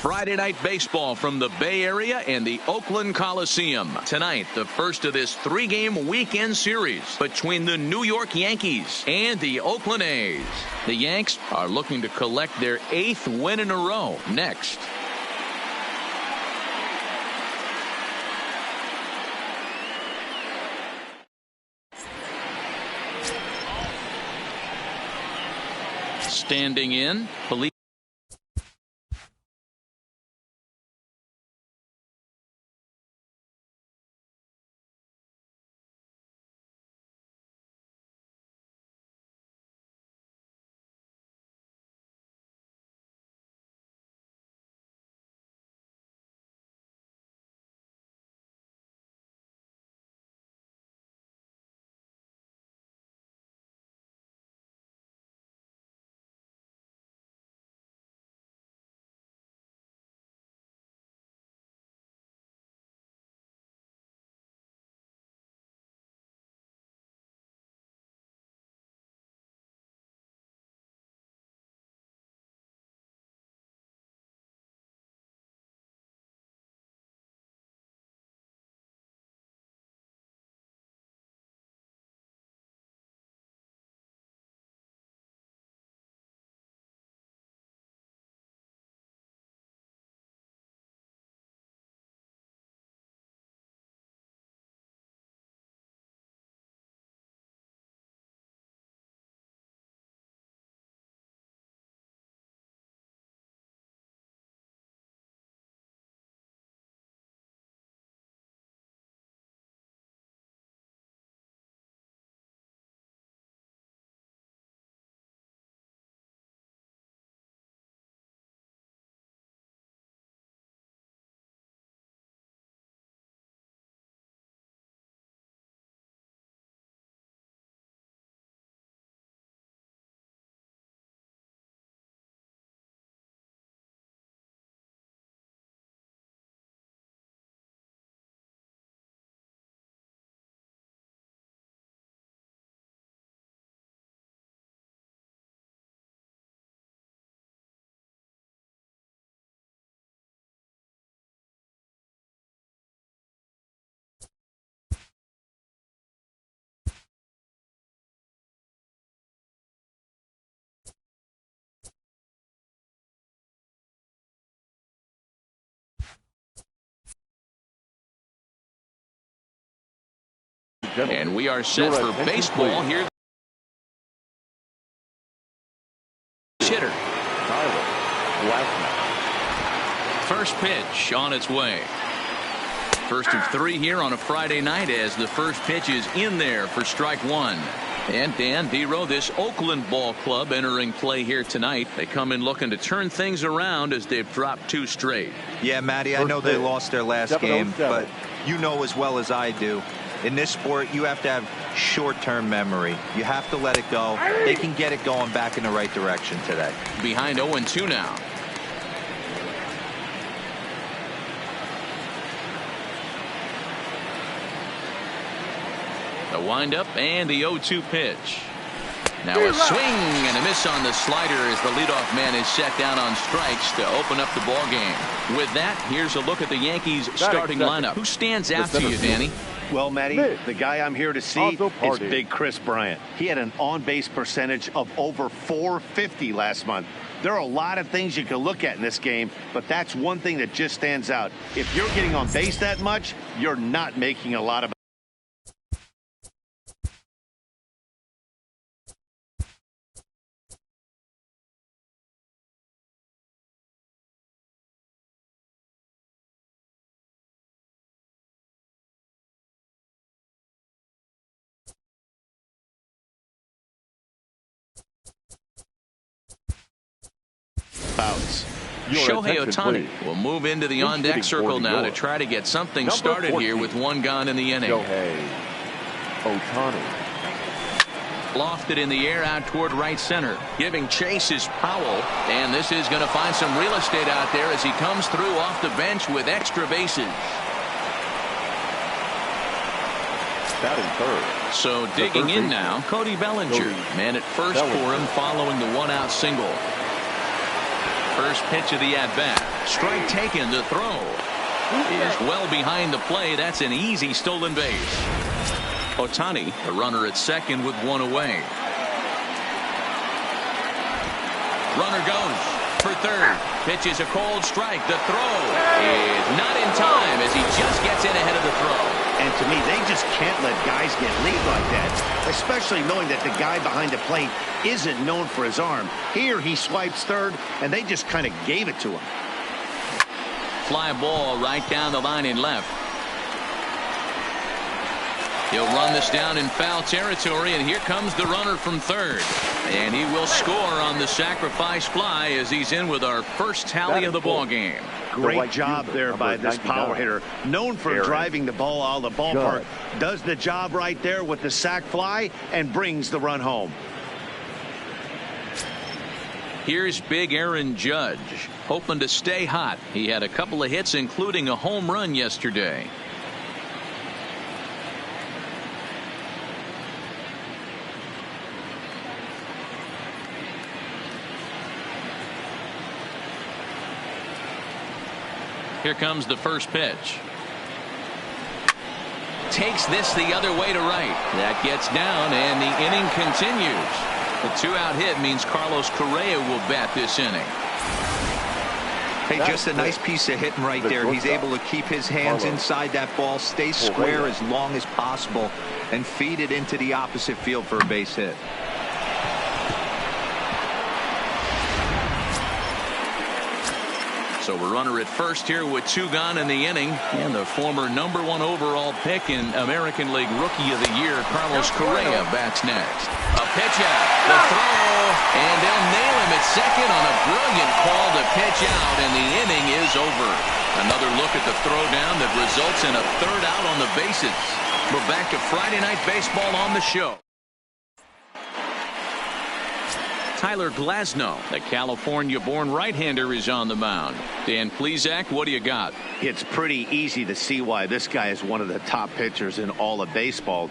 Friday night baseball from the Bay Area and the Oakland Coliseum. Tonight, the first of this 3-game weekend series between the New York Yankees and the Oakland A's. The Yanks are looking to collect their 8th win in a row next. Standing in, police. And we are set for baseball here. Hitter. First pitch on its way. First of 3 here on a Friday night as the first pitch is in there for strike 1. And Dan Dero, this Oakland ball club entering play here tonight. They come in looking to turn things around as they've dropped 2 straight. Yeah, Matty, I know they lost their last game, but you know as well as I do, in this sport, you have to have short-term memory. You have to let it go. They can get it going back in the right direction today. Behind 0-2 now. The windup and the 0-2 pitch. Now a swing and a miss on the slider as the leadoff man is set down on strikes to open up the ball game. With that, here's a look at the Yankees starting lineup. Who stands out to you, Danny? Well, Matty, the guy I'm here to see is Big Chris Bryant. He had an on-base percentage of over .450 last month. There are a lot of things you can look at in this game, but that's one thing that just stands out. If you're getting on base that much, you're not making a lot of outs. Shohei Ohtani will move into the on-deck circle now to try to get something started here with 1 gone in the inning. Shohei Ohtani. Lofted in the air out toward right center. Giving chase is Powell. And this is going to find some real estate out there as he comes through off the bench with extra bases. Batting third. So digging in now, Cody Bellinger. Man at first for him following the 1-out single. First pitch of the at-bat. Strike taken. The throw is well behind the play. That's an easy stolen base. Ohtani, the runner at second with one away. Runner goes for third. Pitch is a cold strike. The throw is not in time as he just gets in ahead of the throw. And to me, they just can't let guys get lead like that, especially knowing that the guy behind the plate isn't known for his arm. Here he swipes third, and they just kind of gave it to him. Fly ball right down the line in left. He'll run this down in foul territory, and here comes the runner from third. And he will score on the sacrifice fly as he's in with our first tally of the ball game. Great job there by this power hitter. Known for driving the ball out of the ballpark. Does the job right there with the sac fly and brings the run home. Here's big Aaron Judge, hoping to stay hot. He had a couple of hits, including a home run yesterday. Here comes the first pitch. Takes this the other way to right. That gets down, and the inning continues. The two-out hit means Carlos Correa will bat this inning. Hey, just a nice piece of hitting right there. He's able to keep his hands inside that ball, stay square as long as possible, and feed it into the opposite field for a base hit. So a runner at first here with two gone in the inning, and the former #1 overall pick in American League Rookie of the Year, Carlos Correa, bats next. A pitch out, the throw, and they'll nail him at second on a brilliant call to pitch out, and the inning is over. Another look at the throwdown that results in a third out on the bases. We're back to Friday Night Baseball on the show. Tyler Glasnow, the California-born right-hander, is on the mound. Dan Plesac, what do you got? It's pretty easy to see why this guy is one of the top pitchers in all of baseball.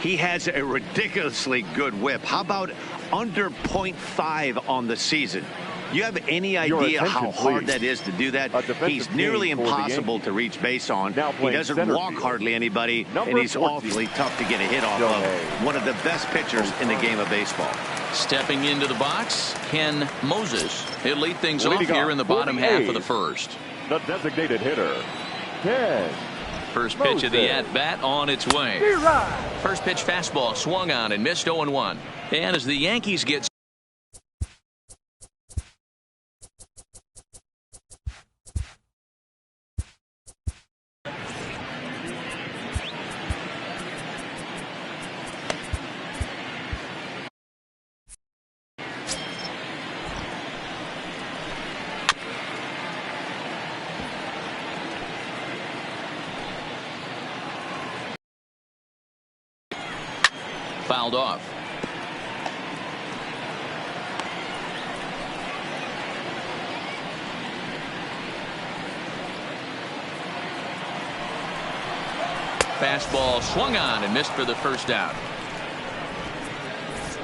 He has a ridiculously good whip. How about under .5 on the season? You have any idea how hard that is to do that? He's nearly impossible to reach base on. He doesn't walk hardly anybody, and he's awfully tough to get a hit off of. One of the best pitchers in the game of baseball. Stepping into the box, Ken Moses. He'll lead things off here in the bottom half of the first. The designated hitter, Ken. First pitch of the at-bat on its way. First pitch fastball swung on and missed 0-1. And as the Yankees get fouled off. Fastball swung on and missed for the first out.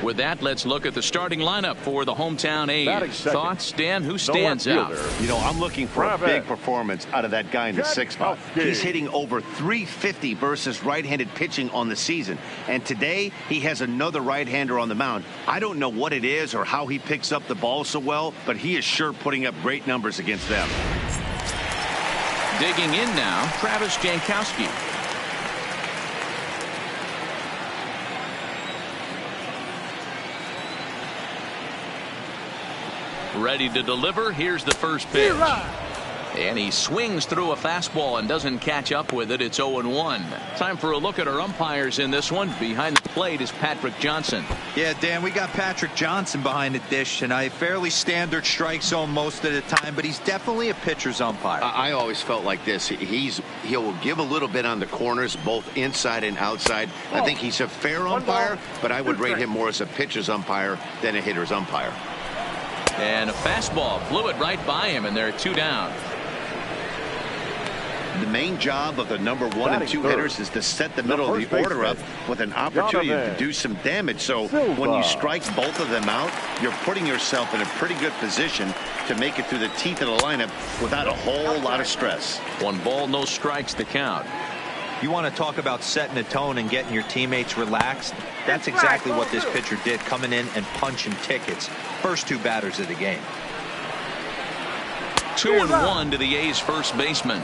With that, let's look at the starting lineup for the hometown A's. Thoughts, Dan? Who stands out? You know, I'm looking for a big performance out of that guy in the sixth spot. He's hitting over .350 versus right-handed pitching on the season. And today, he has another right-hander on the mound. I don't know what it is or how he picks up the ball so well, but he is sure putting up great numbers against them. Digging in now, Travis Jankowski. Ready to deliver. Here's the first pitch. And he swings through a fastball and doesn't catch up with it. It's 0-1. Time for a look at our umpires in this one. Behind the plate is Patrick Johnson. Yeah, Dan, we got Patrick Johnson behind the dish, and a fairly standard strike zone most of the time, but he's definitely a pitcher's umpire. I always felt like this. He'll give a little bit on the corners, both inside and outside. I think he's a fair umpire, but I would rate him more as a pitcher's umpire than a hitter's umpire. And a fastball flew it right by him, and they're two down. The main job of the #1 and 2 hitters is to set the middle of the order up with an opportunity to do some damage. So when you strike both of them out, you're putting yourself in a pretty good position to make it through the teeth of the lineup without a whole lot of stress. 1 ball, no strikes to count. You want to talk about setting a tone and getting your teammates relaxed? That's exactly what this pitcher did, coming in and punching tickets. First 2 batters of the game. 2-1 to the A's first baseman.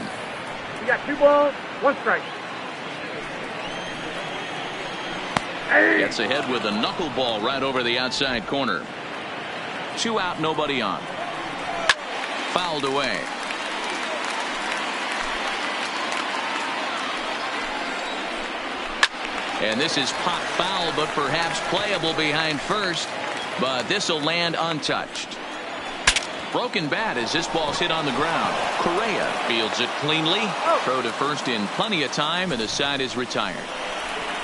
You got 2 balls, 1 strike. Gets ahead with a knuckleball right over the outside corner. 2 out, nobody on. Fouled away. And this is pop foul, but perhaps playable behind first. But this will land untouched. Broken bat as this ball's hit on the ground. Correa fields it cleanly. Throw to first in plenty of time, and the side is retired.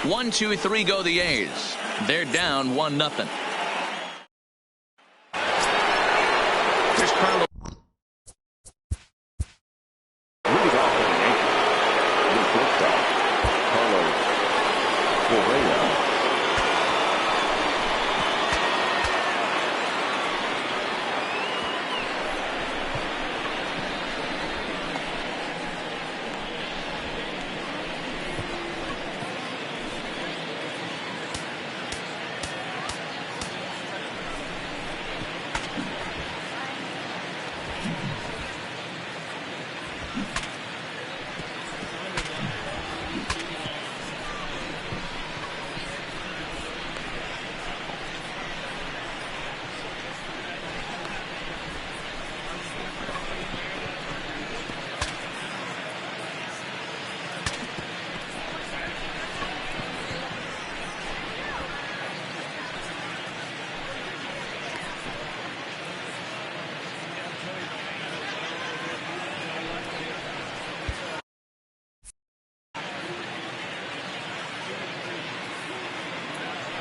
1, 2, 3 go the A's. They're down 1-0. Here's Carlos. Leading off for the Yankees, new shortstop, Carlos Correa.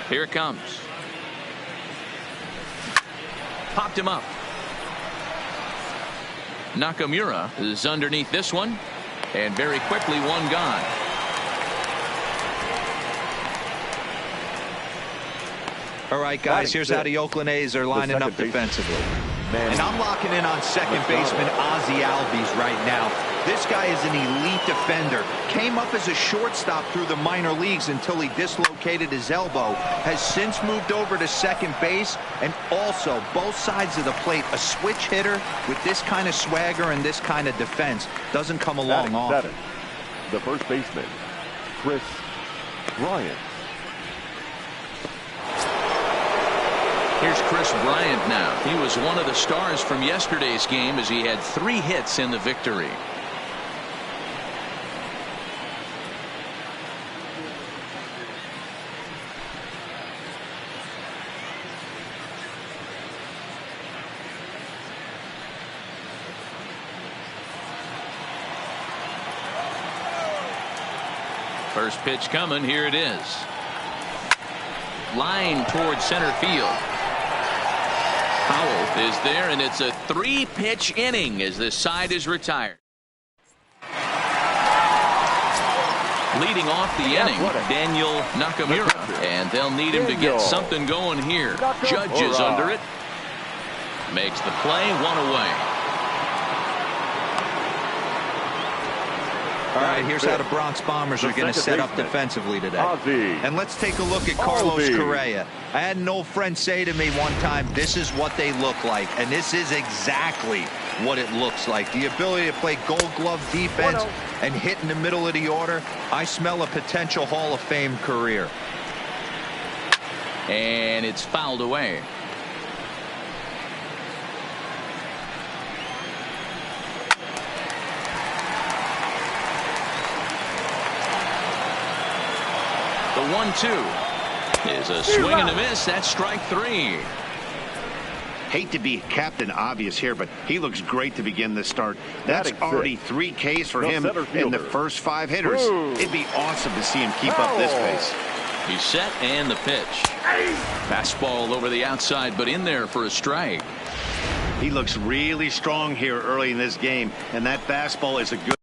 Here it comes. Popped him up. Nakamura is underneath this one. And very quickly, 1 gone. All right, guys, here's how the Oakland A's are lining up defensively. And I'm locking in on second baseman Ozzie Albies right now. This guy is an elite defender. Came up as a shortstop through the minor leagues until he dislocated his elbow. Has since moved over to second base, and also both sides of the plate. A switch hitter with this kind of swagger and this kind of defense doesn't come along often. The first baseman, Chris Bryant. Here's Chris Bryant now. He was one of the stars from yesterday's game as he had 3 hits in the victory. First pitch coming. Here it is. Line towards center field. Powell is there, and it's a 3-pitch inning as the side is retired. Leading off the inning, Daniel Nakamura, and they'll need him to get something going here. Judge is under it. Makes the play, 1 away. All right, here's how the Bronx Bombers are going to set up defensively today. And let's take a look at Carlos Correa. I had an old friend say to me one time, this is what they look like. And this is exactly what it looks like. The ability to play gold glove defense and hit in the middle of the order. I smell a potential Hall of Fame career. And it's fouled away. The 1-2 is a swing and a miss. That's strike 3. Hate to be Captain Obvious here, but he looks great to begin this start. That's already 3 Ks for him in the first 5 hitters. It'd be awesome to see him keep up this pace. He's set, and the pitch. Fastball over the outside, but in there for a strike. He looks really strong here early in this game, and that fastball is a good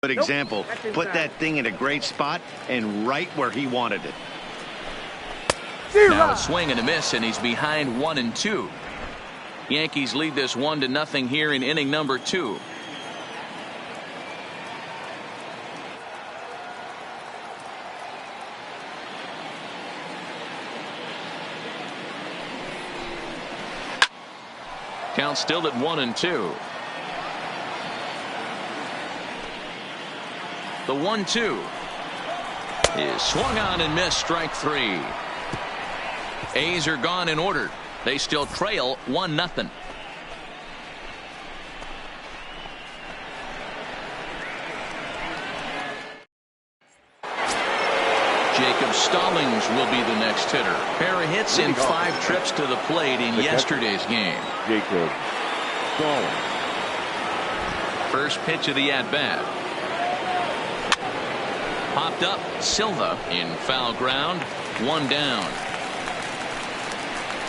Good example. Put that thing in a great spot and right where he wanted it. Now a swing and a miss, and he's behind 1-2. Yankees lead this 1-0 here in inning number 2. Count still at 1-2. The 1-2 is swung on and missed. Strike 3. A's are gone in order. They still trail 1-0. Jacob Stallings will be the next hitter. Pair of hits in 5 trips to the plate in yesterday's game. Jacob Stallings. First pitch of the at-bat. Popped up. Silva in foul ground. 1 down.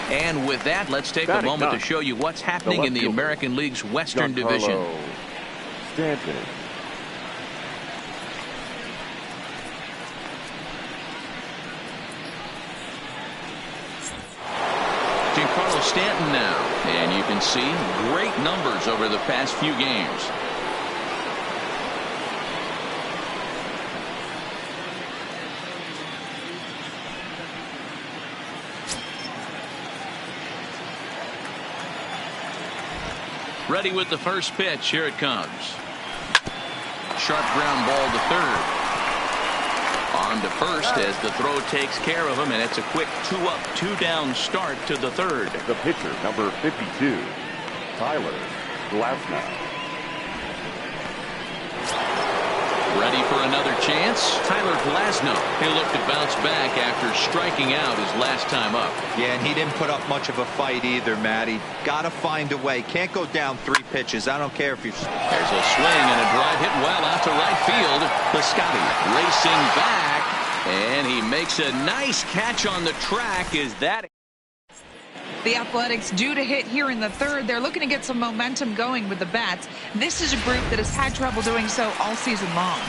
And with that, let's take a moment to show you what's happening in the American League's Western Division. Stanton. Giancarlo Stanton now. And you can see great numbers over the past few games. Ready with the first pitch. Here it comes. Sharp ground ball to third. On to first as the throw takes care of him, and it's a quick 2-up, 2-down start to the third. The pitcher, number 52, Tyler Glasnow. Ready for another chance. Tyler Glasnow. He'll look to bounce back after striking out his last time up. Yeah, and he didn't put up much of a fight either, Matty. Got to find a way. Can't go down 3 pitches. I don't care if you... There's a swing and a drive hit well out to right field. Piscotty racing back, and he makes a nice catch on the track. Is that... The Athletics due to hit here in the third. They're looking to get some momentum going with the bats. This is a group that has had trouble doing so all season long.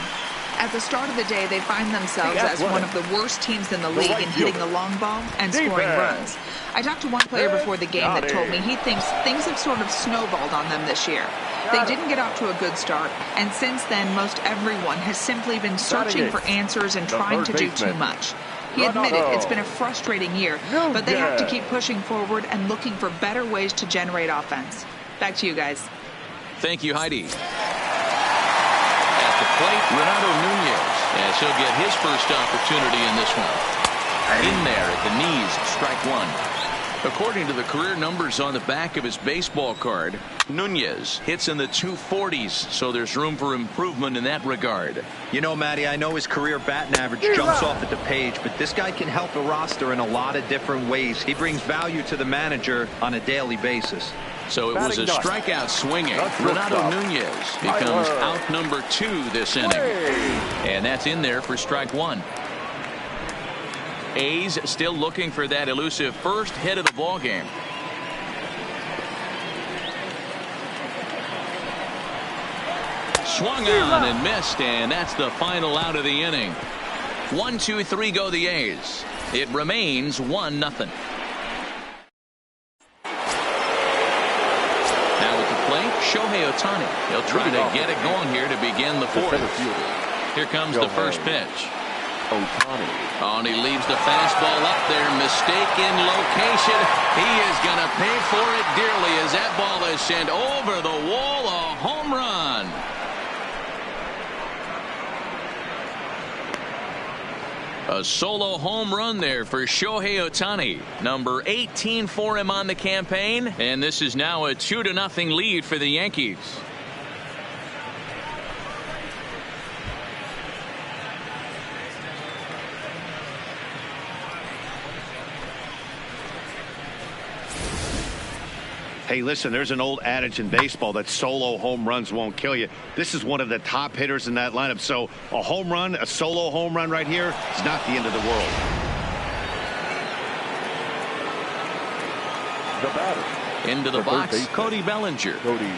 At the start of the day, they find themselves as one of the worst teams in the league in hitting the long ball and scoring runs. I talked to one player before the game that told me he thinks things have sort of snowballed on them this year. They didn't get off to a good start, and since then, most everyone has simply been searching for answers and trying to do too much. He admitted it's been a frustrating year, but they have to keep pushing forward and looking for better ways to generate offense. Back to you guys. Thank you, Heidi. At the plate, Renato Nunez, as he'll get his first opportunity in this one. In there at the knees, strike 1. According to the career numbers on the back of his baseball card, Nunez hits in the 240s, so there's room for improvement in that regard. You know, Matty, I know his career batting average jumps off at the page, but this guy can help the roster in a lot of different ways. He brings value to the manager on a daily basis. So it was a strikeout swinging. Renato Nunez becomes out number 2 this inning. And that's in there for strike 1. A's still looking for that elusive first hit of the ball game. Swung on and missed, and that's the final out of the inning. 1, 2, 3 go the A's. It remains 1-0. Now at the plate, Shohei Ohtani. He'll try to get it going here to begin the 4th. Here comes the first pitch. Ohtani. Oh, and he leaves the fastball up there. Mistaken location. He is going to pay for it dearly as that ball is sent over the wall. A home run. A solo home run there for Shohei Ohtani. Number 18 for him on the campaign. And this is now a 2-0 lead for the Yankees. Hey, listen, there's an old adage in baseball that solo home runs won't kill you. This is one of the top hitters in that lineup. So a home run, a solo home run right here is not the end of the world. The batter. Into the box, Cody Bellinger. Cody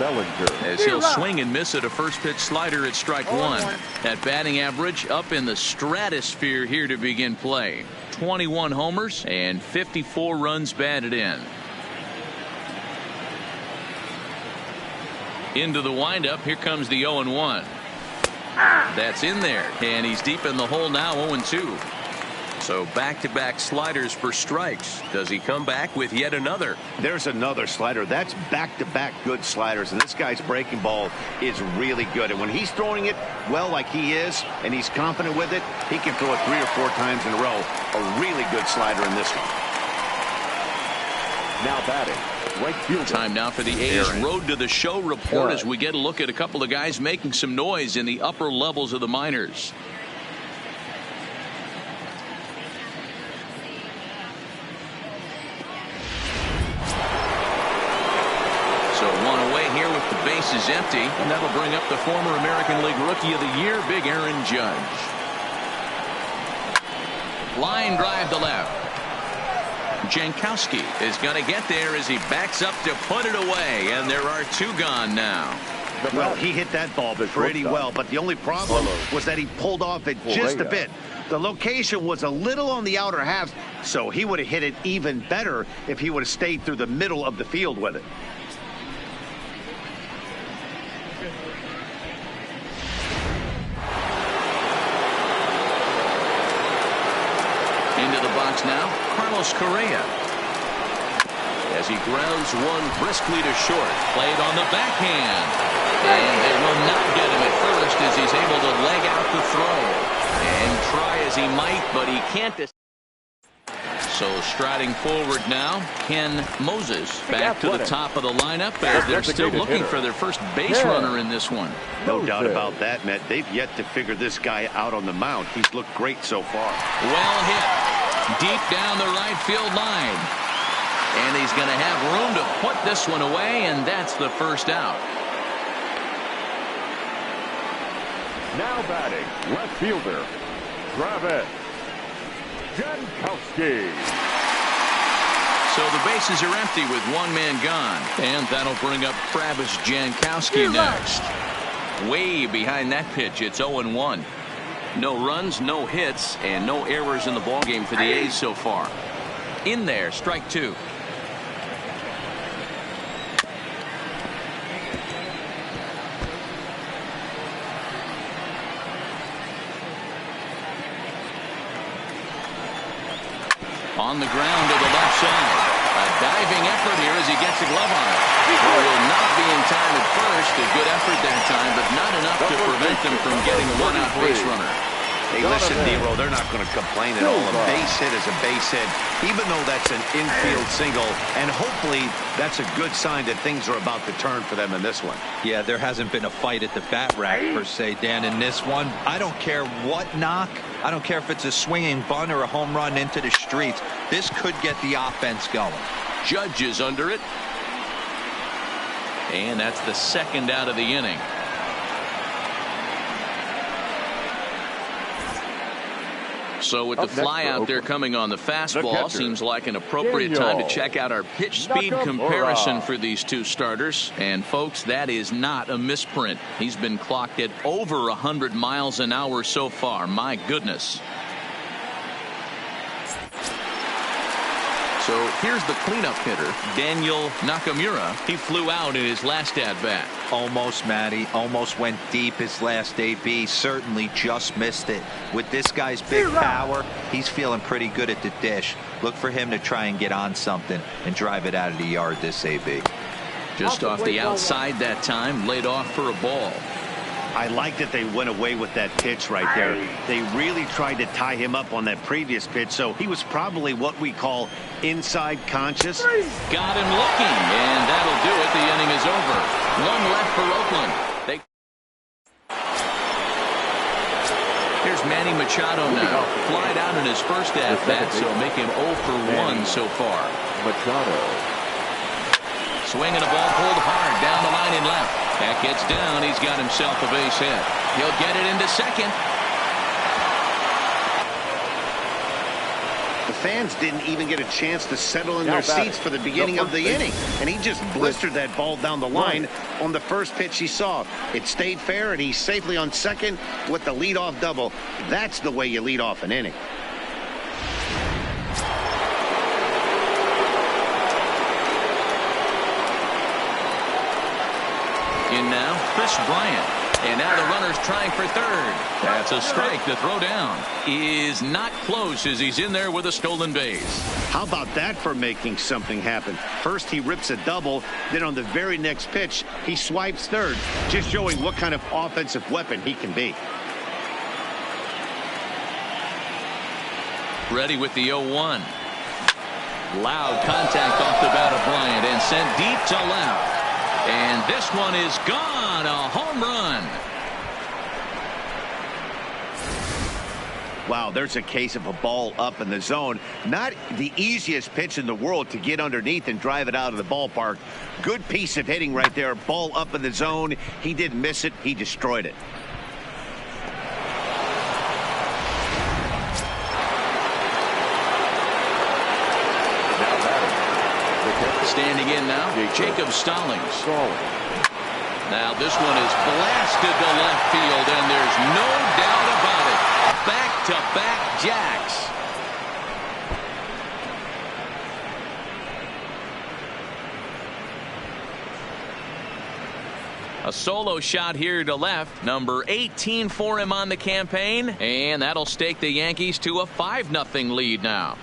Bellinger. As he'll swing and miss at a first pitch slider at strike one. That batting average up in the stratosphere here to begin play. 21 homers and 54 runs batted in. Into the windup. Here comes the 0-1. That's in there, and he's deep in the hole now. 0-2. So back-to-back sliders for strikes. Does he come back with yet another? There's another slider. That's back-to-back good sliders, and this guy's breaking ball is really good. And when he's throwing it well like he is, and he's confident with it, he can throw it 3 or 4 times in a row. A really good slider in this one. Now batting. Right fielder. Time now for the A's Road to the Show report as we get a look at a couple of guys making some noise in the upper levels of the minors. So one away here with the bases empty, and that'll bring up the former American League Rookie of the Year, Big Aaron Judge. Line drive to left. Jankowski is going to get there as he backs up to put it away, and there are 2 gone now. Well, he hit that ball pretty well, but the only problem was that he pulled off it just a bit. The location was a little on the outer half, so he would have hit it even better if he would have stayed through the middle of the field with it. Into the box now, Carlos Correa. As he grounds one briskly to short. Played on the backhand. And they will not get him at first as he's able to leg out the throw. And try as he might, but he can't. So striding forward now, Ken Moses back to the top of the lineup as they're still looking for their first base runner in this one. No doubt about that, Matt. They've yet to figure this guy out on the mound. He's looked great so far. Well hit. Deep down the right field line. And he's going to have room to put this one away, and that's the first out. Now batting, left fielder, Travis Jankowski. So the bases are empty with 1 man gone, and that'll bring up Travis Jankowski next. Way behind that pitch, it's 0-1. No runs, no hits, and no errors in the ballgame for the A's so far. In there, strike 2. On the ground to the left side. A diving effort here as he gets a glove on it. Well, will not be in time at first. A good effort that time, but not enough to prevent them from getting a one-out base runner. Hey, listen, Nero, they're not going to complain at all. A base hit is a base hit, even though that's an infield single. And hopefully that's a good sign that things are about to turn for them in this one. Yeah, there hasn't been a fight at the bat rack, per se, Dan, in this one. I don't care what knock. I don't care if it's a swinging bunt or a home run into the streets. This could get the offense going. Judge is under it. And that's the second out of the inning. So with the fly out there coming on the fastball, seems like an appropriate time to check out our pitch speed comparison for these 2 starters. And folks, that is not a misprint. He's been clocked at over 100 miles an hour so far. My goodness. So here's the cleanup hitter, Daniel Nakamura. He flew out in his last at-bat. Almost, Matty. Almost went deep his last AB. Certainly just missed it. With this guy's big power, he's feeling pretty good at the dish. Look for him to try and get on something and drive it out of the yard this AB. Just off the outside that time, laid off for a ball. I like that they went away with that pitch right there. They really tried to tie him up on that previous pitch, so he was probably what we call inside conscious. Got him looking, and that'll do it. The inning is over. 1 left for Oakland. Here's Manny Machado now. Flied out in his first at-bat, so make him 0 for 1 so far. Machado. Swinging a ball pulled hard down the line in left. That gets down. He's got himself a base hit. He'll get it into second. The fans didn't even get a chance to settle in their seats for the beginning of the inning. And he just blistered that ball down the line on the first pitch he saw. It stayed fair, and he's safely on second with the leadoff double. That's the way you lead off an inning. In now, Chris Bryant. And now the runner's trying for third. That's a strike. The throw down is not close as he's in there with a stolen base. How about that for making something happen? First he rips a double, then on the very next pitch he swipes third, just showing what kind of offensive weapon he can be. Ready with the 0-1. Loud contact off the bat of Bryant and sent deep to left. And this one is gone. A home run. Wow, there's a case of a ball up in the zone. Not the easiest pitch in the world to get underneath and drive it out of the ballpark. Good piece of hitting right there. Ball up in the zone. He didn't miss it. He destroyed it. Standing in now, Jacob Stallings. Now this one is blasted to left field, and there's no doubt about it. Back-to-back jacks. A solo shot here to left. Number 18 for him on the campaign, and that'll stake the Yankees to a 5-0 lead now.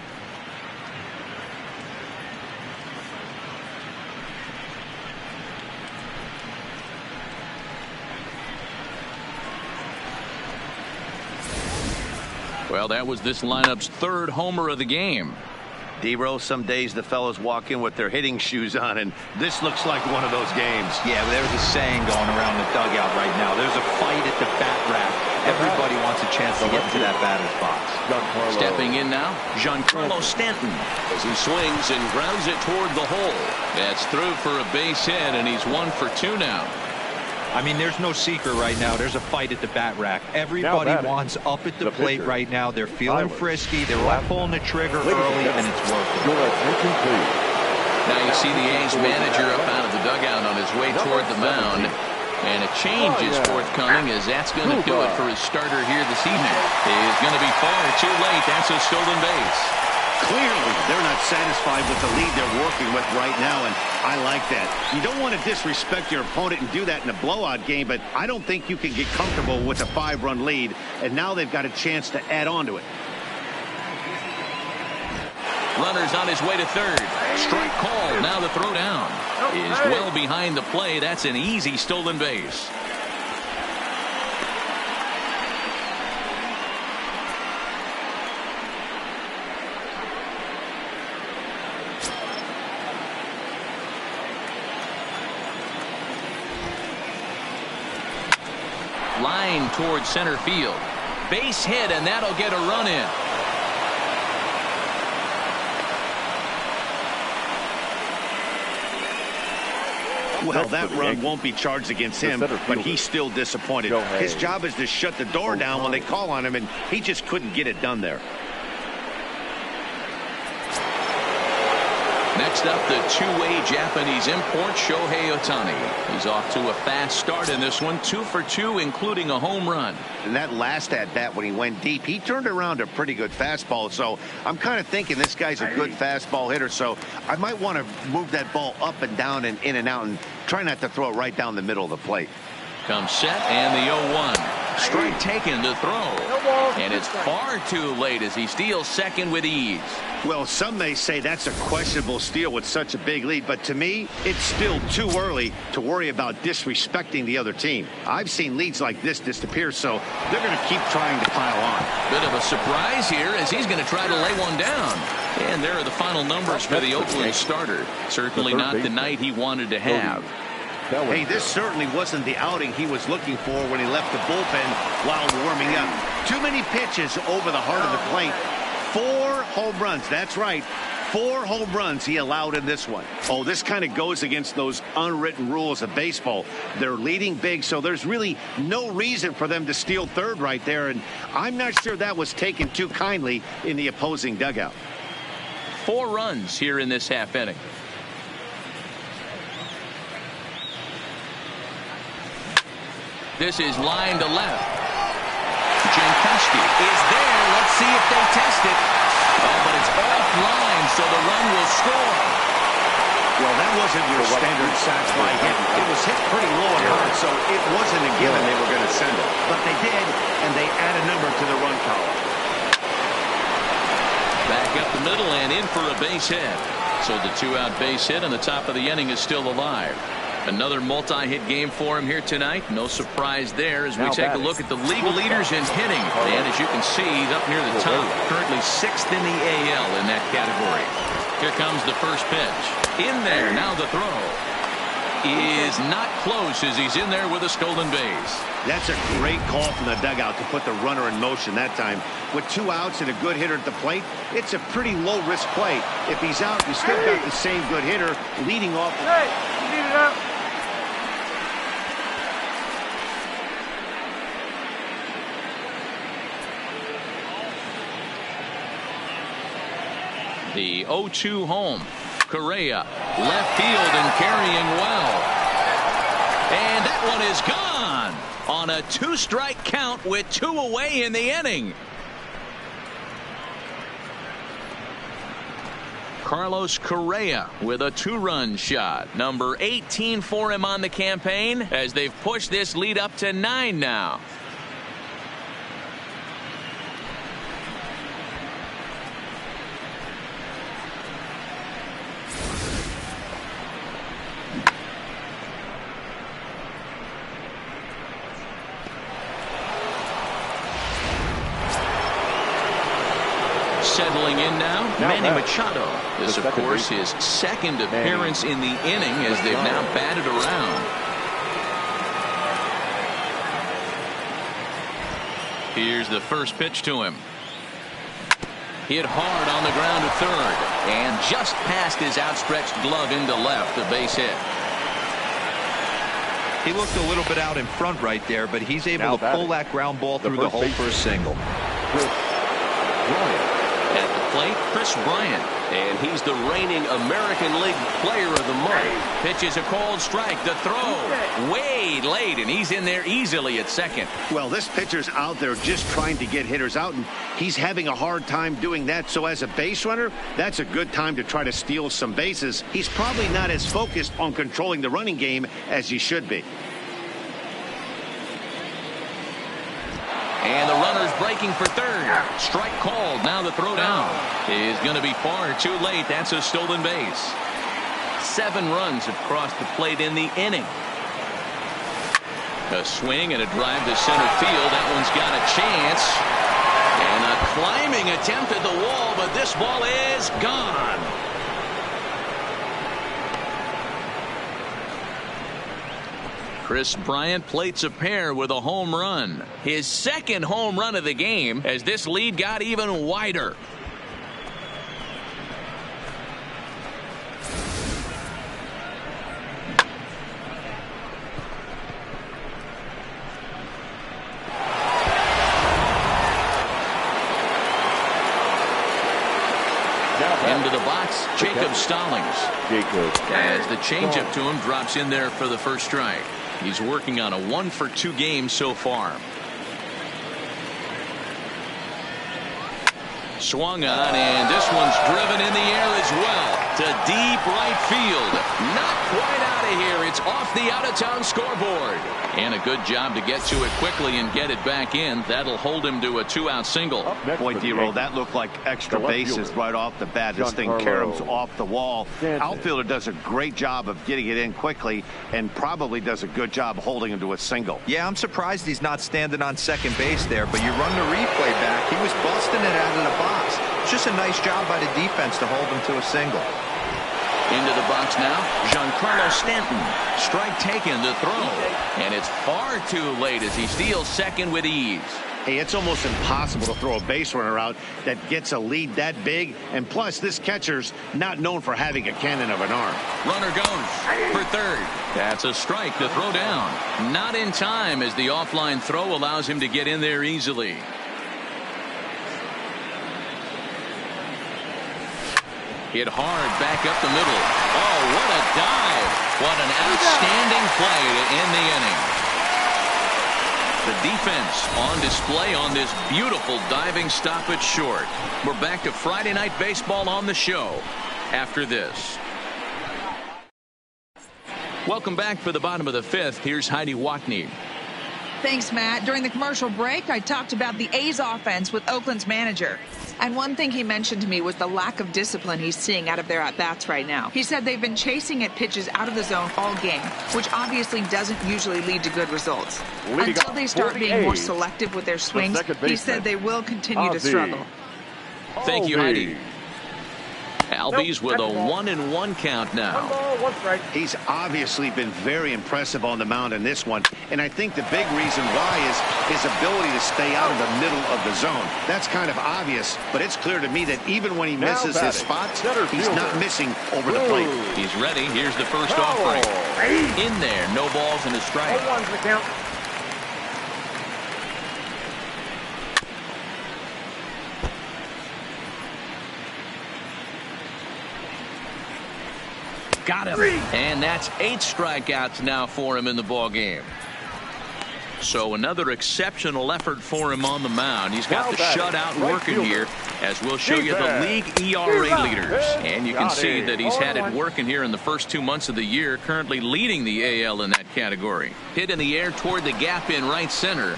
Well, that was this lineup's third homer of the game. D-Rose, some days the fellas walk in with their hitting shoes on, and this looks like one of those games. Yeah, but there's a saying going around the dugout right now. There's a fight at the bat rack. Everybody wants a chance to get into that batter's box. Stepping in now, Giancarlo Stanton as he swings and grounds it toward the hole. That's through for a base hit, and he's 1 for 2 now. I mean, there's no secret right now. There's a fight at the bat rack. Everybody wants up at the plate right now. They're feeling frisky. They're all pulling the trigger early, and it's working. Now you see the A's manager up out of the dugout on his way toward the mound. And a change is forthcoming, as that's going to do it for his starter here this evening. He's going to be far too late. That's a stolen base. Clearly, they're not satisfied with the lead they're working with right now, and I like that. You don't want to disrespect your opponent and do that in a blowout game, but I don't think you can get comfortable with a 5-run lead, and now they've got a chance to add on to it. Runner's on his way to third. Strike called. Now the throw down is well behind the play. That's an easy stolen base. Line towards center field. Base hit, and that'll get a run in. Well, that run won't be charged against him, but he's still disappointed. His job is to shut the door down when they call on him, and he just couldn't get it done there. Next up, the two-way Japanese import, Shohei Ohtani. He's off to a fast start in this one, 2 for 2, including a home run. And that last at-bat when he went deep, he turned around a pretty good fastball. So I'm kind of thinking this guy's a good fastball hitter. So I might want to move that ball up and down and in and out and try not to throw it right down the middle of the plate. Comes set, and the 0-1. Strike taken to throw. And it's far too late as he steals second with ease. Well, some may say that's a questionable steal with such a big lead, but to me, it's still too early to worry about disrespecting the other team. I've seen leads like this disappear, so they're going to keep trying to pile on. Bit of a surprise here as he's going to try to lay one down. And there are the final numbers for the Oakland starter. Certainly not the night he wanted to have. Hey, this certainly wasn't the outing he was looking for when he left the bullpen while warming up. Too many pitches over the heart of the plate. 4 home runs. That's right. 4 home runs he allowed in this one. Oh, this kind of goes against those unwritten rules of baseball. They're leading big, so there's really no reason for them to steal third right there. And I'm not sure that was taken too kindly in the opposing dugout. 4 runs here in this half inning. This is line to left. Jankowski is there. Let's see if they test it. Oh, but it's offline, so the run will score. Well, that wasn't your standard sac fly hit. It was hit pretty low and hard, so it wasn't a given they were going to send it. But they did, and they add a number to the run column. Back up the middle and in for a base hit. So the 2-out base hit, and the top of the inning is still alive. Another multi-hit game for him here tonight. No surprise there as we take a look at the league leaders in hitting. And as you can see, he's up near the top. Currently 6th in the AL in that category. Here comes the first pitch. In there, now the throw. Is not close as he's in there with a stolen base. That's a great call from the dugout to put the runner in motion that time. With 2 outs and a good hitter at the plate, it's a pretty low-risk play. If he's out, you still got the same good hitter leading off. Hey, you need it up. The 0-2 home. Correa, left field and carrying well. And that one is gone on a 2-strike count with 2 away in the inning. Carlos Correa with a 2-run shot. Number 18 for him on the campaign as they've pushed this lead up to 9 now. Settling in now, Manny Machado. This, of course, his second appearance in the inning as they've now batted around. Here's the first pitch to him. Hit hard on the ground to third. And just past his outstretched glove into left, a base hit. He looked a little bit out in front right there, but he's able to pull that ground ball through the hole for a single. At the plate, Chris Bryant, and he's the reigning American League Player of the Month. Pitches a cold strike. The throw way late, and he's in there easily at second. Well, this pitcher's out there just trying to get hitters out, and he's having a hard time doing that. So as a base runner, that's a good time to try to steal some bases. He's probably not as focused on controlling the running game as he should be. And the runner's breaking for third. Strike called. Now the throw down is going to be far too late. That's a stolen base. 7 runs have crossed the plate in the inning. A swing and a drive to center field. That one's got a chance. And a climbing attempt at the wall, but this ball is gone. Chris Bryant plates a pair with a home run. His second home run of the game as this lead got even wider. Into the box, Jacob Stallings. As the changeup to him drops in there for the first strike. He's working on a 1-for-2 game so far. Swung on, and this one's driven in the air as well to deep right field. Not quite out of here. It's off the out-of-town scoreboard. And a good job to get to it quickly and get it back in. That'll hold him to a 2-out single. Boy, D-Roll, that looked like extra bases right off the bat. This thing caroms off the wall. Outfielder does a great job of getting it in quickly and probably does a good job holding him to a single. Yeah, I'm surprised he's not standing on second base there, but you run the replay back. He was busting it out of the box. It's just a nice job by the defense to hold him to a single. Into the box now, Giancarlo Stanton. Strike taken, the throw. And it's far too late as he steals second with ease. Hey, it's almost impossible to throw a base runner out that gets a lead that big. And plus, this catcher's not known for having a cannon of an arm. Runner goes for third. That's a strike to throw down. Not in time as the offline throw allows him to get in there easily. Hit hard back up the middle. Oh, what a dive. What an outstanding play to end the inning. The defense on display on this beautiful diving stop at short. We're back to Friday Night Baseball on the show after this. Welcome back for the bottom of the fifth. Here's Heidi Watney. Thanks, Matt. During the commercial break, I talked about the A's offense with Oakland's manager. And one thing he mentioned to me was the lack of discipline he's seeing out of their at-bats right now. He said they've been chasing at pitches out of the zone all game, which obviously doesn't usually lead to good results. Until they start being more selective with their swings, he said they will continue to struggle. Thank you, Heidi. Albies with a 1-1 count now. 1 strike. He's obviously been very impressive on the mound in this one, and I think the big reason why is his ability to stay out of the middle of the zone. That's kind of obvious, but it's clear to me that even when he misses his spots, he's not missing over the plate. He's ready. Here's the first offering. In there, no balls and a strike. 0-1's the count. Got him. And that's 8 strikeouts now for him in the ball game. So another exceptional effort for him on the mound. He's got the shutout working here, as we'll show you the league ERA leaders. And you can see that he's had it working here in the first 2 months of the year, currently leading the AL in that category. Hit in the air toward the gap in right center.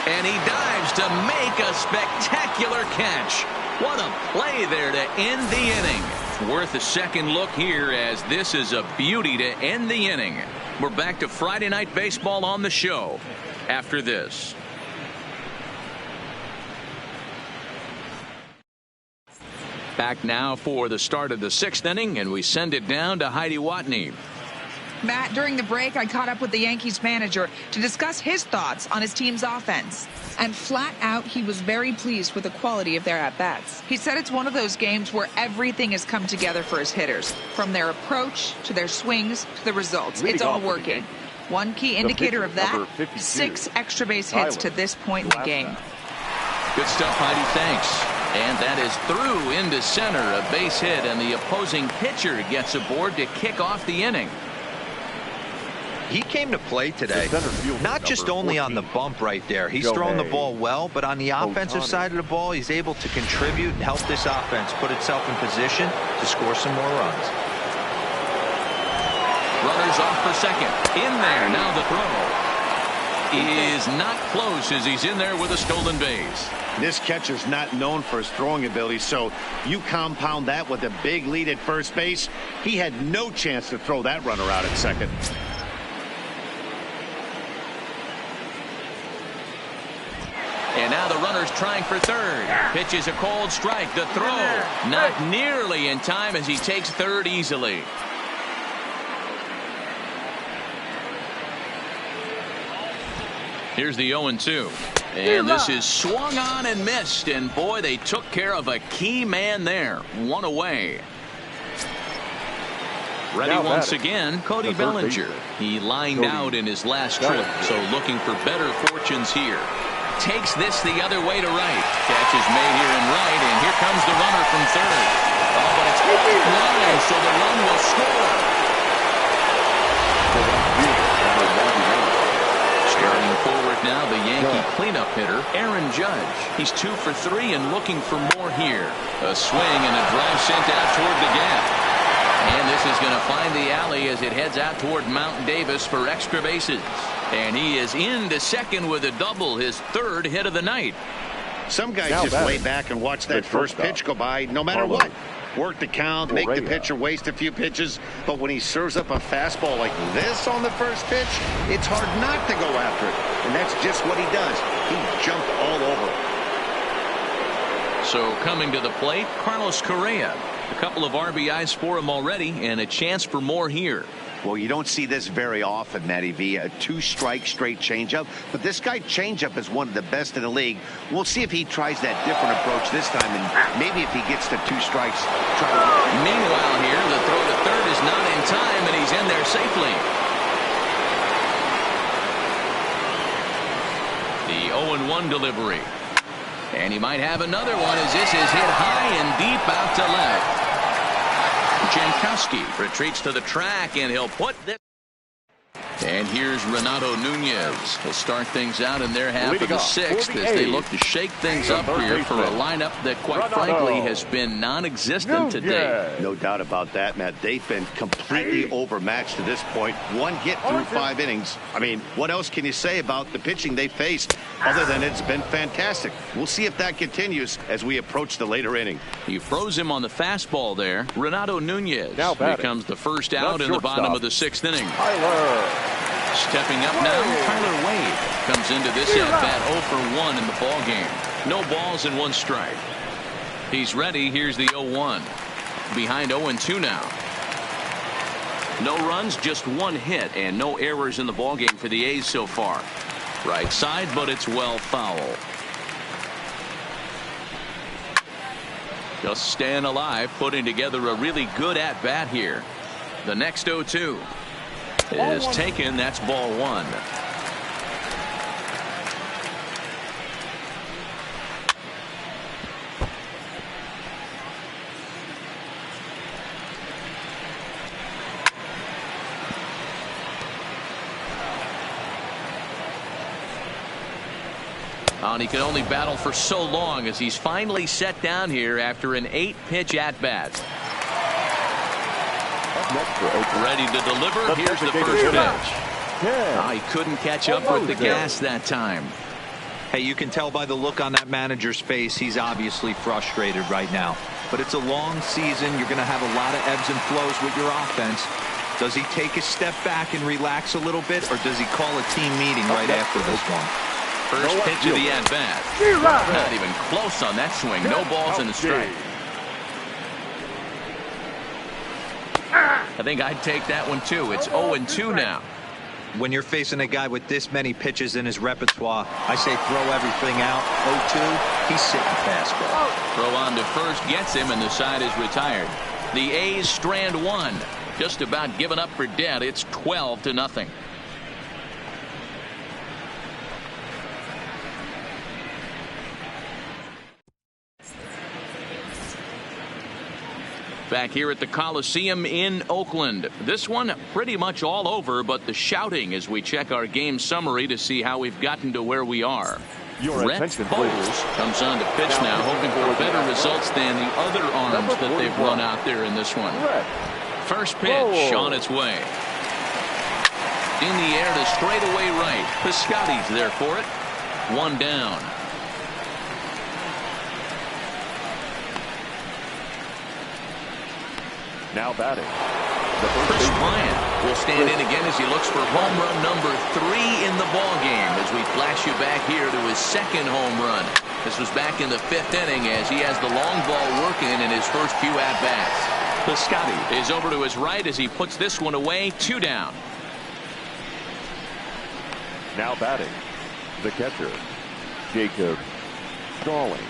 And he dives to make a spectacular catch. What a play there to end the inning. Worth a second look here, as this is a beauty to end the inning. We're back to Friday Night Baseball on the show after this. Back now for the start of the 6th inning, and we send it down to Heidi Watney. Matt, during the break, I caught up with the Yankees manager to discuss his thoughts on his team's offense. And flat out, he was very pleased with the quality of their at-bats. He said it's one of those games where everything has come together for his hitters, from their approach to their swings to the results. It's all working. One key indicator of that, 6 extra base hits to this point in the game. Good stuff, Heidi. Thanks. And that is through into center, a base hit, and the opposing pitcher gets aboard to kick off the inning. He came to play today, not just only on the bump right there. He's thrown the ball well, but on the offensive side of the ball, he's able to contribute and help this offense put itself in position to score some more runs. Runners off for second. In there. Now the throw is not close, as he's in there with a stolen base. This catcher's not known for his throwing ability, so you compound that with a big lead at first base. He had no chance to throw that runner out at second. And now the runner's trying for third. Pitch is a cold strike. The throw not nearly in time, as he takes third easily. Here's the 0-2. And this is swung on and missed. And boy, they took care of a key man there. One away. Ready once again, Cody Bellinger. He lined out in his last trip, so looking for better fortunes here. Takes this the other way to right. Catch is made here in right, and here comes the runner from third. Oh, but it's offline, so the run will score. Starting forward now, the Yankee cleanup hitter, Aaron Judge. He's 2 for 3 and looking for more here. A swing and a drive sent out toward the gap. And this is going to find the alley as it heads out toward Mountain Davis for extra bases. And he is into second with a double, his 3rd hit of the night. Some guys just lay back and watch that first pitch go by no matter what. Work the count, make the pitcher waste a few pitches. But when he serves up a fastball like this on the first pitch, it's hard not to go after it. And that's just what he does. He jumped all over it. So coming to the plate, Carlos Correa. A couple of RBIs for him already, and a chance for more here. Well, you don't see this very often, Matty V. A 2-strike straight changeup. But this guy changeup is one of the best in the league. We'll see if he tries that different approach this time, and maybe if he gets to 2 strikes. Meanwhile here, the throw to third is not in time, and he's in there safely. The 0-1 delivery. And he might have another one as this is hit high and deep out to left. Jankowski retreats to the track, and he'll put this. And here's Renato Nunez. He'll start things out in their half of the sixth as they look to shake things up here for a lineup that, quite frankly, has been non-existent today. No doubt about that, Matt. They've been completely overmatched to this point. One hit through 5 innings. I mean, what else can you say about the pitching they faced other than it's been fantastic? We'll see if that continues as we approach the later inning. He froze him on the fastball there. Renato Nunez becomes the first out in the bottom of the 6th inning. Stepping up now, Tyler Wade comes into this at-bat 0 for 1 in the ball game. No balls and 1 strike. He's ready. Here's the 0-1. Behind 0-2 now. No runs, just 1 hit, and no errors in the ball game for the A's so far. Right side, but it's well foul. Just staying alive, putting together a really good at-bat here. The next 0-2 is taken. That's ball 1. And he can only battle for so long as he's finally set down here after an 8-pitch at-bat. Ready to deliver. Here's the first pitch. He couldn't catch up with the gas that time. Hey, you can tell by the look on that manager's face he's obviously frustrated right now. But it's a long season. You're going to have a lot of ebbs and flows with your offense. Does he take a step back and relax a little bit, or does he call a team meeting right after this one? First pitch of the at-bat. Not even close on that swing. No balls and a strike. I think I'd take that one too. It's 0-2 now. When you're facing a guy with this many pitches in his repertoire, I say throw everything out. 0-2, he's sitting fastball. Throw on to first gets him, and the side is retired. The A's strand 1. Just about given up for dead. It's 12-0. Back here at the Coliseum in Oakland. This one pretty much all over, but the shouting as we check our game summary to see how we've gotten to where we are. Rhett Bowles comes on to pitch now, hoping for better results than the other arms that they've run out there in this one. First pitch on its way. In the air to straightaway right. Piscotty's there for it. 1 down. Now batting. Chris Bryant will stand in again as he looks for home run number 3 in the ball game as we flash you back here to his 2nd home run. This was back in the 5th inning as he has the long ball working in his first few at-bats. Piscotty is over to his right as he puts this one away. 2 down. Now batting. The catcher, Jacob Stallings.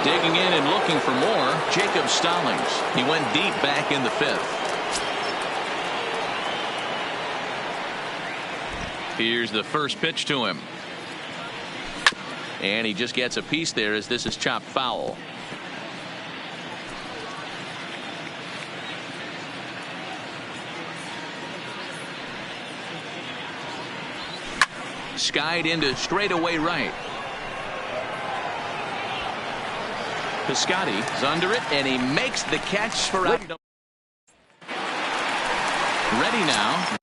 Digging in and looking for more, Jacob Stallings. He went deep back in the 5th. Here's the first pitch to him. And he just gets a piece there as this is chopped foul. Skied into straightaway right. Piscotty's under it, and he makes the catch for out. Ready now.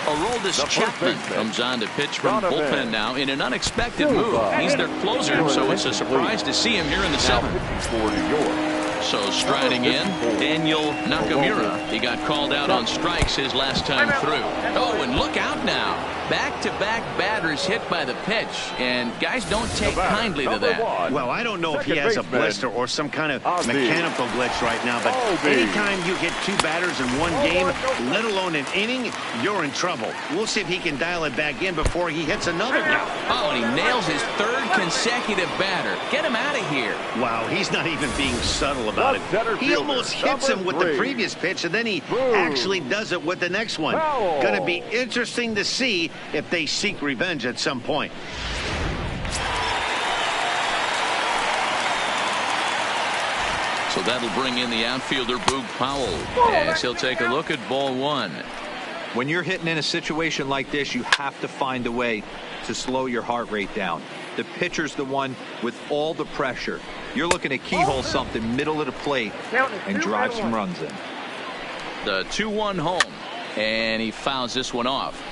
Aroldis Chapman comes on to pitch from bullpen now in an unexpected move. He's their closer, so it's a surprise to see him here in the 7th. For New York. So striding in, Daniel Nakamura. He got called out on strikes his last time through. Oh, and look out now. Back-to-back batters hit by the pitch, and guys don't take kindly to that. Well, I don't know if he has a blister or some kind of mechanical glitch right now, but anytime you hit 2 batters in one game, let alone an inning, you're in trouble. We'll see if he can dial it back in before he hits another guy. Oh, and he nails his 3rd consecutive batter. Get him out of here. Wow, he's not even being subtle about about it. He almost hits him with the previous pitch, and then he actually does it with the next one. Going to be interesting to see if they seek revenge at some point. So that'll bring in the outfielder, Boog Powell, as he'll take a look at ball one. When you're hitting in a situation like this, you have to find a way to slow your heart rate down. The pitcher's the one with all the pressure. You're looking to keyhole something middle of the plate and drive some runs in. The 2-1 home, and he fouls this one off.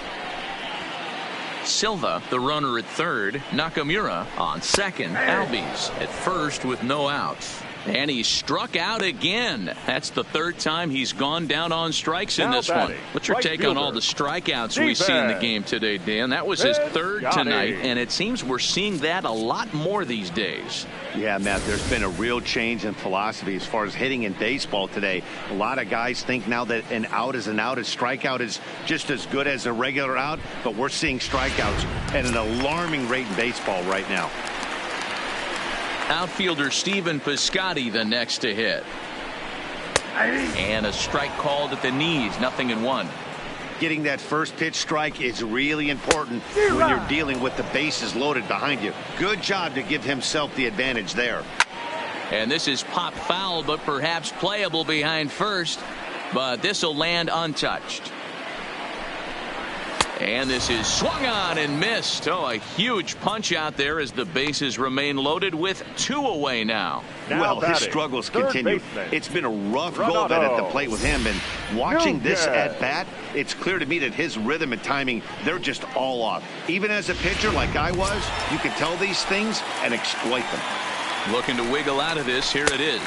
Silva, the runner at third. Nakamura on second. Albies at first with no outs. And he struck out again. That's the third time he's gone down on strikes in this one. What's your take on all the strikeouts we see in the game today, Dan? That was his third tonight, and it seems we're seeing that a lot more these days. Yeah, Matt, there's been a real change in philosophy as far as hitting in baseball today. A lot of guys think now that an out is an out. A strikeout is just as good as a regular out, but we're seeing strikeouts at an alarming rate in baseball right now. Outfielder Steven Piscotty the next to hit. And a strike called at the knees. 0-1. Getting that first pitch strike is really important when you're dealing with the bases loaded behind you. Good job to give himself the advantage there. And this is pop foul, but perhaps playable behind first. But this will land untouched. And this is swung on and missed. Oh, a huge punch out there as the bases remain loaded with 2 away now. Well, his struggles continue. It's been a rough go of it at the plate with him. And watching this at bat, it's clear to me that his rhythm and timing, they're just all off. Even as a pitcher like I was, you can tell these things and exploit them. Looking to wiggle out of this. Here it is.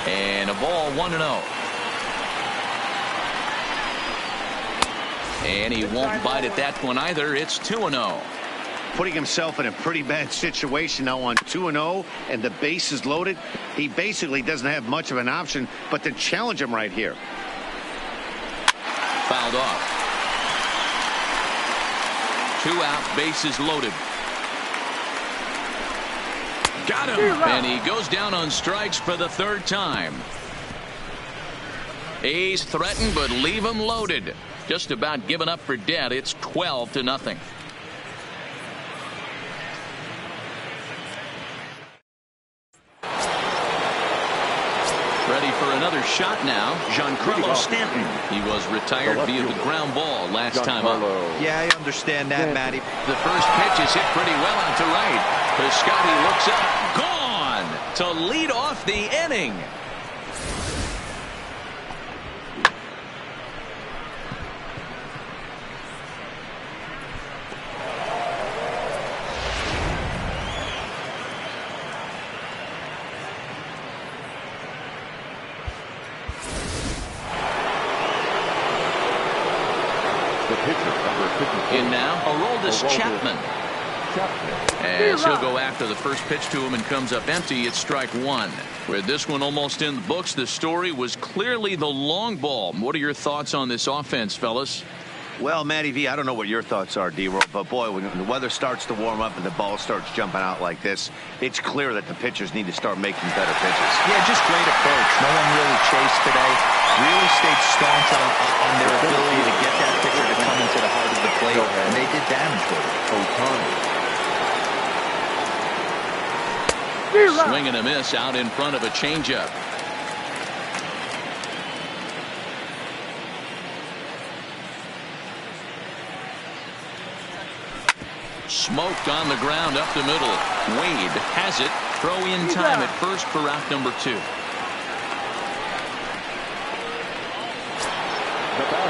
And a ball 1-0. And he won't bite at that one either. It's 2-0. Putting himself in a pretty bad situation now on 2-0 and the base is loaded. He basically doesn't have much of an option but to challenge him right here. Fouled off. 2 out, bases loaded. Got him. And he goes down on strikes for the 3rd time. A's threaten, but leave him loaded. Just about given up for dead. It's 12-0. Ready for another shot now. Giancarlo Stanton. He was retired via the ground ball last time up. Yeah, I understand that, Matty. The first pitch is hit pretty well out to right. Piscotty looks up. Gone to lead off the inning. In now, Aroldis Chapman. As he'll go after the first pitch to him and comes up empty, it's strike 1. With this one almost in the books, the story was clearly the long ball. What are your thoughts on this offense, fellas? Well, Matty V, I don't know what your thoughts are, D-Roll, but boy, when the weather starts to warm up and the ball starts jumping out like this, it's clear that the pitchers need to start making better pitches. Yeah, just great approach. No one really chased today. Really stayed staunch on their ability to get that pitcher to come into the heart of the plate, and they did damage with it. Swing and a miss out in front of a changeup. Smoked on the ground up the middle. Wade has it. Throw in time at first for out number 2.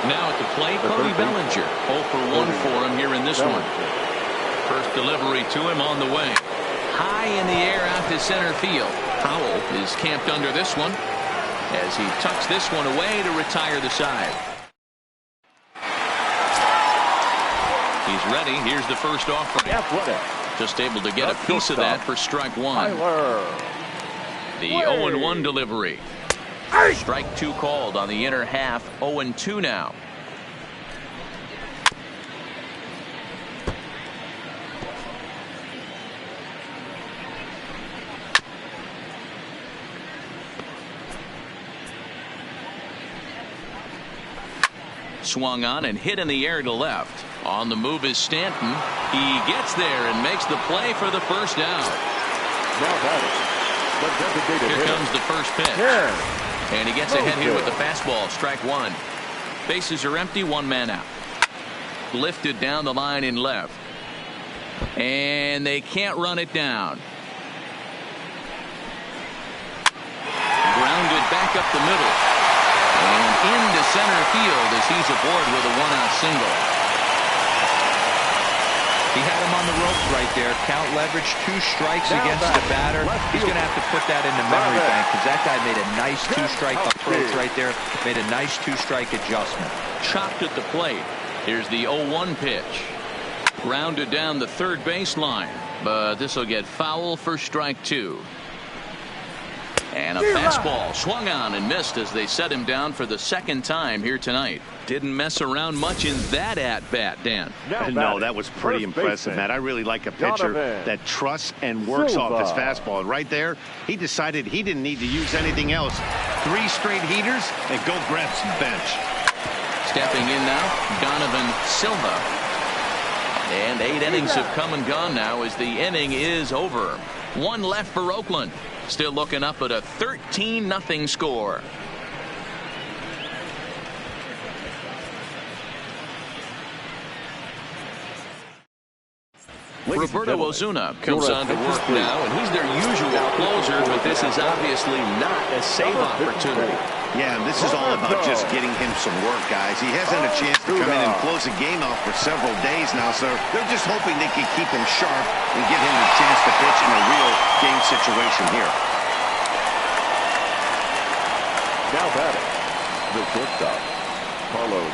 Now at the plate, Cody Bellinger. 0 for 1 for him here in this one. First delivery to him on the way. High in the air out to center field. Powell is camped under this one as he tucks this one away to retire the side. He's ready. Here's the first offering. Just able to get a piece of that for strike 1. The 0-1 delivery. Strike 2 called on the inner half. 0-2 now. swung on and hit in the air to left. On the move is Stanton. He gets there and makes the play for the first out. Now batting, the designated Here hitter. comes the first pitch. Yeah. And he gets ahead here with the fastball. Strike one. Bases are empty. One man out. Lifted down the line in left. And they can't run it down. Grounded back up the middle. And into center field as he's aboard with a one-out single. He had him on the ropes right there. Count leverage, 2 strikes against the batter. He's going to have to put that in the memory bank because that guy made a nice 2-strike approach right there. Made a nice 2-strike adjustment. Chopped at the plate. Here's the 0-1 pitch. Grounded down the third baseline. But this will get foul for strike 2. And a fastball swung on and missed as they set him down for the second time here tonight. Didn't mess around much in that at-bat, Dan. No, that was pretty impressive, Matt. I really like a pitcher that trusts and works off his fastball. And right there, he decided he didn't need to use anything else. 3 straight heaters and go grab some bench. Stepping in now, Donovan Silva. And 8 innings have come and gone now as the inning is over. 1 left for Oakland. Still looking up at a 13-0 score. Roberto Ozuna comes on to work now, and he's their usual closer, but this is obviously not a save opportunity. Yeah, this is all about just getting him some work, guys. He hasn't had a chance to come in and close a game out for several days now, so they're just hoping they can keep him sharp and give him a chance to pitch in a real game situation here. Now batting, the shortstop, Carlos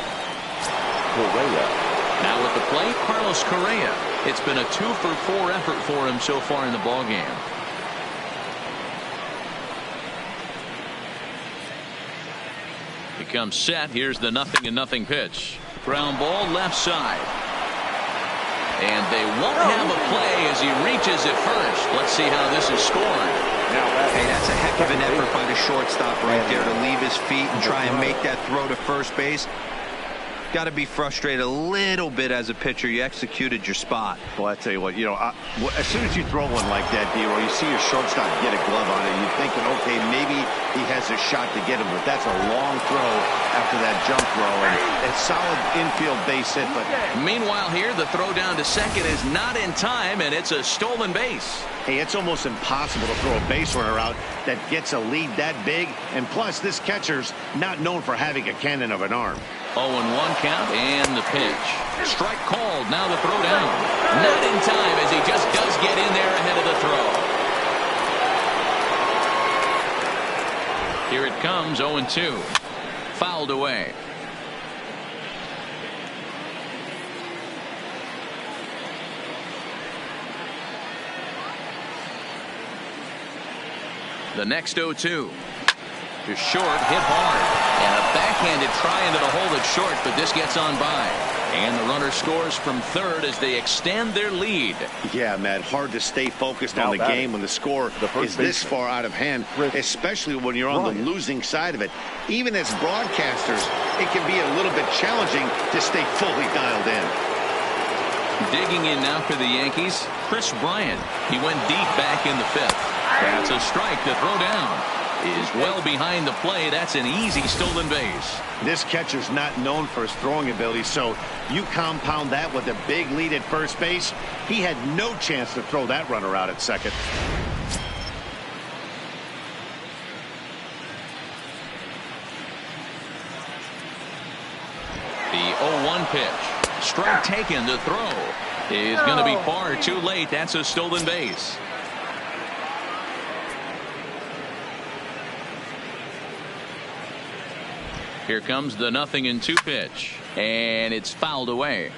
Correa. Now at the plate, Carlos Correa. It's been a 2-for-4 effort for him so far in the ballgame. He comes set. Here's the 0-0 pitch. Ground ball left side. And they won't have a play as he reaches it first. Let's see how this is scored. Hey, that's a heck of an effort by the shortstop right there to leave his feet and try and make that throw to first base. Got to be frustrated a little bit as a pitcher. You executed your spot. Well, I tell you what, as soon as you throw one like that, D-Roy, you see your shortstop get a glove on it, you're thinking, okay, maybe he has a shot to get him, but that's a long throw after that jump throw, and it's solid infield base hit. But meanwhile here, the throw down to second is not in time, and it's a stolen base. Hey, it's almost impossible to throw a base runner out that gets a lead that big, and plus, this catcher's not known for having a cannon of an arm. 0-1 count and the pitch. Strike called. Now the throw down. Not in time as he just does get in there ahead of the throw. Here it comes, 0-2. Fouled away. The next 0-2. Just short, hit hard. And a backhanded try into the hole that's short, but this gets on by. And the runner scores from third as they extend their lead. Yeah, Matt, hard to stay focused on the game when the score is this far out of hand, especially when you're on the losing side of it. Even as broadcasters, it can be a little bit challenging to stay fully dialed in. Digging in now for the Yankees, Chris Bryant. He went deep back in the 5th. That's a strike. The throw down is well behind the play. That's an easy stolen base. This catcher's not known for his throwing ability, so you compound that with a big lead at first base. He had no chance to throw that runner out at second. The 0-1 pitch. Strike taken. The throw is going to be far too late. That's a stolen base. Here comes the 0-2 pitch, and it's fouled away.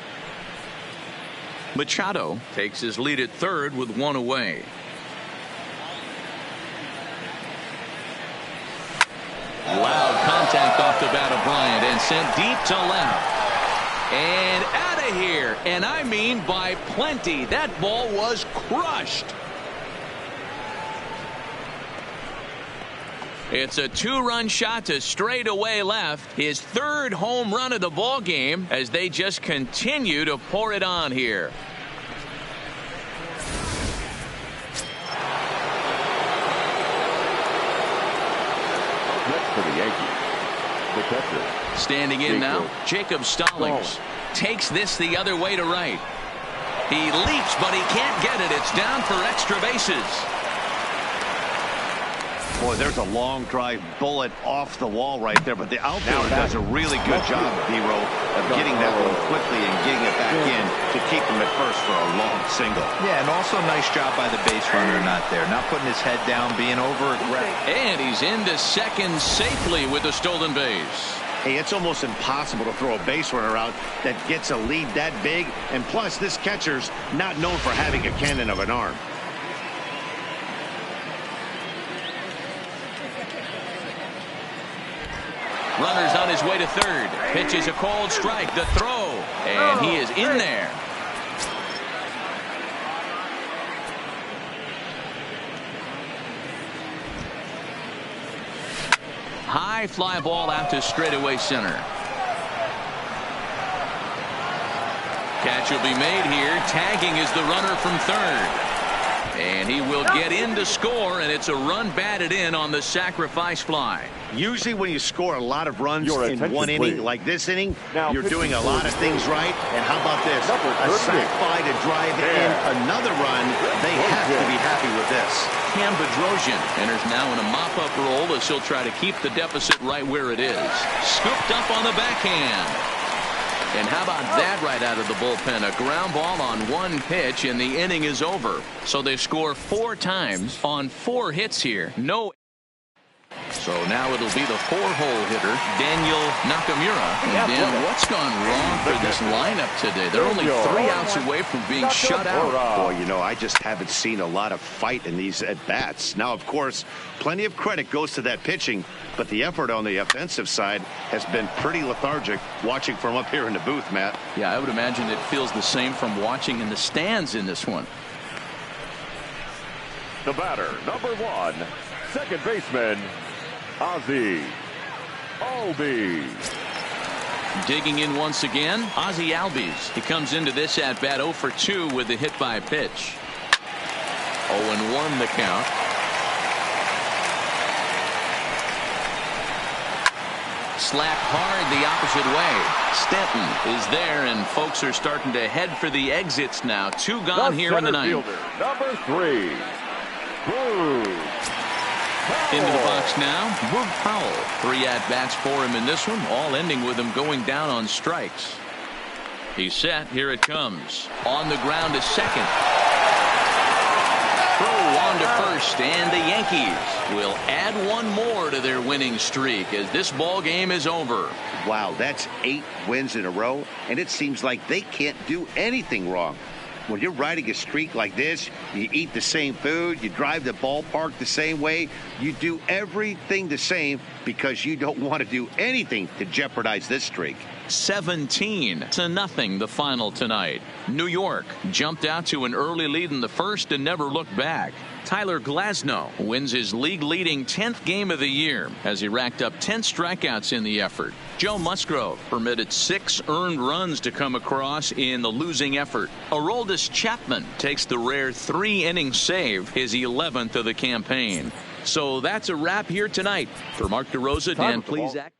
Machado takes his lead at third with 1 away. Loud contact off the bat of Bryant and sent deep to left. And out of here, and I mean by plenty. That ball was crushed. It's a 2-run shot to straightaway left. His 3rd home run of the ball game as they just continue to pour it on here. Next for the Yankees, the catcher. Standing in now, Jacob Stallings takes this the other way to right. He leaps, but he can't get it. It's down for extra bases. Boy, there's a long drive bullet off the wall right there, but the outfielder does a really good job, D-Row, of getting that one quickly and getting it back in to keep him at first for a long single. Yeah, and also nice job by the base runner not there, not putting his head down, being over aggressive. And he's into second safely with a stolen base. Hey, it's almost impossible to throw a base runner out that gets a lead that big, and plus this catcher's not known for having a cannon of an arm. Runner's on his way to third. Pitch is a cold strike. The throw. And he is in there. High fly ball out to straightaway center. Catch will be made here. Tagging is the runner from third. And he will get in to score, and it's a run batted in on the sacrifice fly. Usually when you score a lot of runs in one inning, like this inning, you're doing a lot of things right. And how about this? A sac fly to drive in another run. They have to be happy with this. Cam Bedrosian enters now in a mop-up role as he'll try to keep the deficit right where it is. Scooped up on the backhand. And how about that right out of the bullpen? A ground ball on 1 pitch, and the inning is over. So they score 4 times on 4 hits here. No. So now it'll be the 4-hole hitter, Daniel Nakamura. And Dan, what's gone wrong for this lineup today? They're only 3 outs away from being shut out. Boy, you know, I just haven't seen a lot of fight in these at-bats. Now, of course, plenty of credit goes to that pitching, but the effort on the offensive side has been pretty lethargic watching from up here in the booth, Matt. Yeah, I would imagine it feels the same from watching in the stands in this one. The batter, number 1, second baseman, Ozzie Albies. Digging in once again, Ozzie Albies. He comes into this at bat 0 for 2 with the hit by pitch. 0-1 the count. Slapped hard the opposite way. Stanton is there, and folks are starting to head for the exits now. 2 gone here in the ninth. Number 3, Boog Into the box now, Boog Powell. 3 at-bats for him in this one, all ending with him going down on strikes. He's set. Here it comes. On the ground to second. Throw on to first, and the Yankees will add 1 more to their winning streak as this ball game is over. Wow, that's 8 wins in a row, and it seems like they can't do anything wrong. When you're riding a streak like this, you eat the same food, you drive the ballpark the same way, you do everything the same because you don't want to do anything to jeopardize this streak. 17-0 the final tonight. New York jumped out to an early lead in the first and never looked back. Tyler Glasnow wins his league-leading 10th game of the year as he racked up 10 strikeouts in the effort. Joe Musgrove permitted 6 earned runs to come across in the losing effort. Aroldis Chapman takes the rare 3-inning save, his 11th of the campaign. So that's a wrap here tonight. For Mark DeRosa, Dan Plesac.